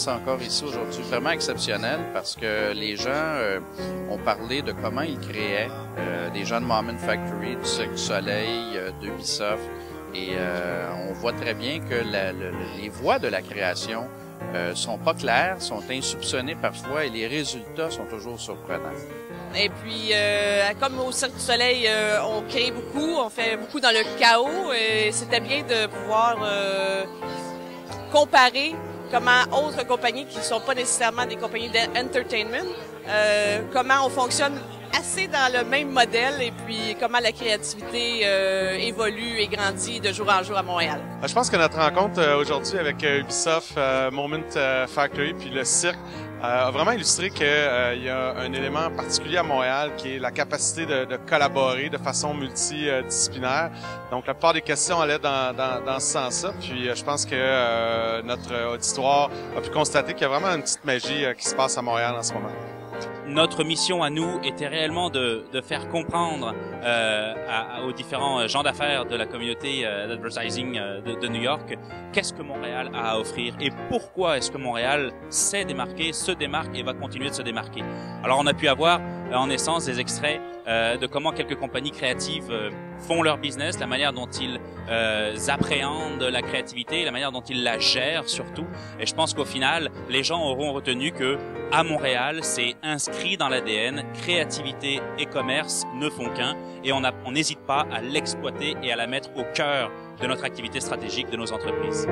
Encore ici aujourd'hui vraiment exceptionnel parce que les gens ont parlé de comment ils créaient, des gens de Moment Factory, du Cirque du Soleil, d'Ubisoft, et on voit très bien que les voies de la création sont pas claires, sont insoupçonnées parfois et les résultats sont toujours surprenants. Et puis, comme au Cirque du Soleil, on crée beaucoup, on fait beaucoup dans le chaos et c'était bien de pouvoir comparer comment autres compagnies qui ne sont pas nécessairement des compagnies d'entertainment, comment on fonctionne assez dans le même modèle et puis comment la créativité évolue et grandit de jour en jour à Montréal. Je pense que notre rencontre aujourd'hui avec Ubisoft, Moment Factory puis le cirque a vraiment illustré qu'il y a un élément particulier à Montréal qui est la capacité de collaborer de façon multidisciplinaire. Donc la plupart des questions allaient dans ce sens-là. Puis je pense que notre auditoire a pu constater qu'il y a vraiment une petite magie qui se passe à Montréal en ce moment. Notre mission à nous était réellement de faire comprendre aux différents gens d'affaires de la communauté d'advertising de New York qu'est-ce que Montréal a à offrir et pourquoi est-ce que Montréal s'est démarqué, se démarque et va continuer de se démarquer. Alors on a pu avoir en essence des extraits de comment quelques compagnies créatives font leur business, la manière dont ils appréhendent la créativité, la manière dont ils la gèrent surtout. Et je pense qu'au final, les gens auront retenu que à Montréal, c'est inscrit dans l'ADN, créativité et commerce ne font qu'un, et on n'hésite pas à l'exploiter et à la mettre au cœur de notre activité stratégique de nos entreprises.